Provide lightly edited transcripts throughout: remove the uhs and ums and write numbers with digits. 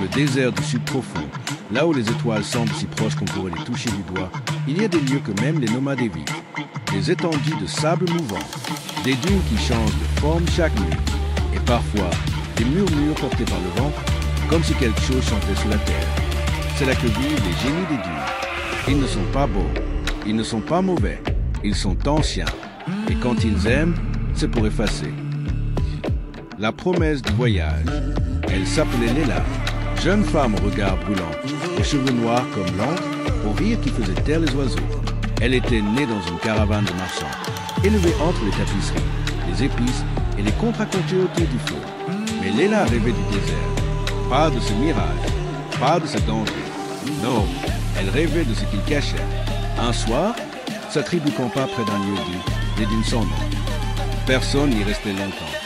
le désert du sud profond, là où les étoiles semblent si proches qu'on pourrait les toucher du doigt, il y a des lieux que même les nomades évitent. Des étendues de sable mouvant, des dunes qui changent de forme chaque nuit, et parfois des murmures portés par le vent, comme si quelque chose chantait sous la terre. C'est là que vivent les génies des dunes. Ils ne sont pas beaux, ils ne sont pas mauvais, ils sont anciens, et quand ils aiment, c'est pour effacer. La promesse du voyage. Elle s'appelait Léla, jeune femme au regard brûlant, aux cheveux noirs comme l'encre, au rire qui faisait taire les oiseaux. Elle était née dans une caravane de marchands, élevée entre les tapisseries, les épices et les contes racontés autour du feu. Mais Léla rêvait du désert, pas de ce mirage, pas de ce danger. Non, elle rêvait de ce qu'il cachait. Un soir, sa tribu campa près d'un lieu dit, les dunes sans nom. Personne n'y restait longtemps.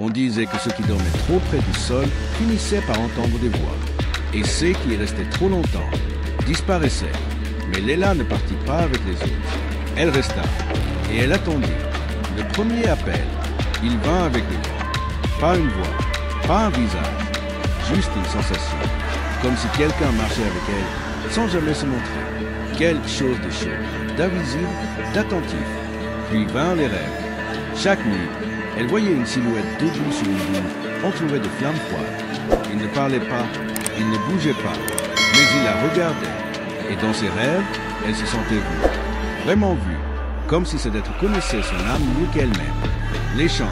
On disait que ceux qui dormaient trop près du sol finissaient par entendre des voix. Et ceux qui y restaient trop longtemps disparaissaient. Mais Léla ne partit pas avec les autres. Elle resta. Et elle attendit. Le premier appel. Il vint avec le vent. Pas une voix. Pas un visage. Juste une sensation. Comme si quelqu'un marchait avec elle, sans jamais se montrer. Quelque chose de chaud, d'invisible, d'attentif. Puis vinrent les rêves. Chaque nuit, elle voyait une silhouette debout sur une dune, entourée de flammes froides. Il ne parlait pas, il ne bougeait pas, mais il la regardait. Et dans ses rêves, elle se sentait vue. Vraiment vue, comme si cet être connaissait son âme mieux qu'elle-même. L'échange.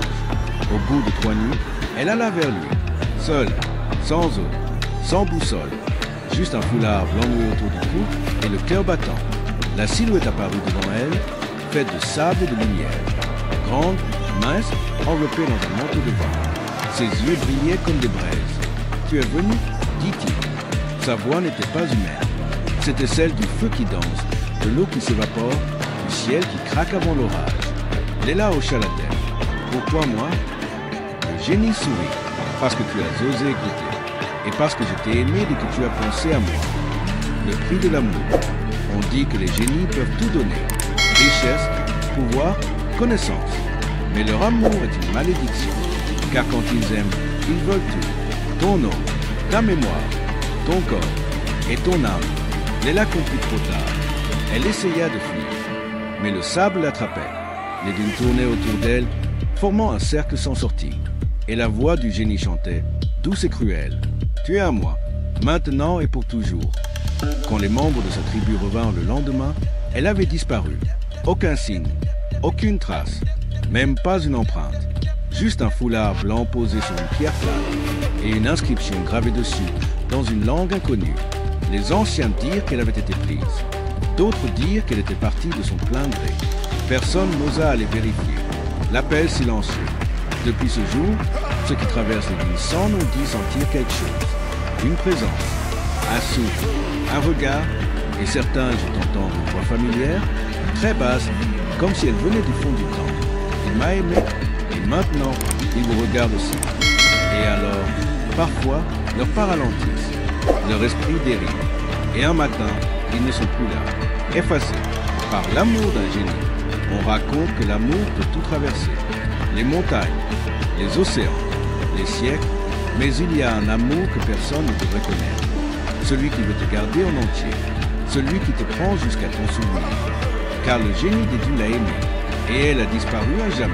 Au bout de 3 nuits, elle alla vers lui, seule, sans eau, sans boussole, juste un foulard blanc noué autour du cou et le cœur battant. La silhouette apparut devant elle, faite de sable et de lumière. Grande, mince, enveloppée dans un manteau de vent. Ses yeux brillaient comme des braises. « Tu es venu ?» dit-il. Sa voix n'était pas humaine. C'était celle du feu qui danse, de l'eau qui s'évapore, du ciel qui craque avant l'orage. Léla hocha la tête. « Pourquoi moi ?» Le génie sourit. « Parce que tu as osé écouter. Et parce que je t'ai aimé dès que tu as pensé à moi. » Le prix de l'amour. On dit que les génies peuvent tout donner. Richesse, pouvoir, connaissance. Mais leur amour est une malédiction, car quand ils aiment, ils veulent tout. Ton nom, ta mémoire, ton corps et ton âme. Léla comprit trop tard. Elle essaya de fuir, mais le sable l'attrapait. Les dunes tournaient autour d'elle, formant un cercle sans sortie. Et la voix du génie chantait, douce et cruelle. Tu es à moi, maintenant et pour toujours. Quand les membres de sa tribu revinrent le lendemain, elle avait disparu. Aucun signe, aucune trace. Même pas une empreinte, juste un foulard blanc posé sur une pierre plate et une inscription gravée dessus dans une langue inconnue. Les anciens dirent qu'elle avait été prise. D'autres dirent qu'elle était partie de son plein gré. Personne n'osa aller vérifier. L'appel silencieux. Depuis ce jour, ceux qui traversent les dunes sans nous dit sentir quelque chose. Une présence, un souffle, un regard, et certains je entendre une voix familière, très basse, comme si elle venait du fond du temps. Il m'a aimé, et maintenant, il vous regarde aussi. Et alors, parfois, leurs pas ralentissent, leur esprit dérive. Et un matin, ils ne sont plus là, effacés. Par l'amour d'un génie, on raconte que l'amour peut tout traverser. Les montagnes, les océans, les siècles, mais il y a un amour que personne ne devrait connaître. Celui qui veut te garder en entier, celui qui te prend jusqu'à ton souvenir. Car le génie des dunes l'a aimé, et elle a disparu à jamais.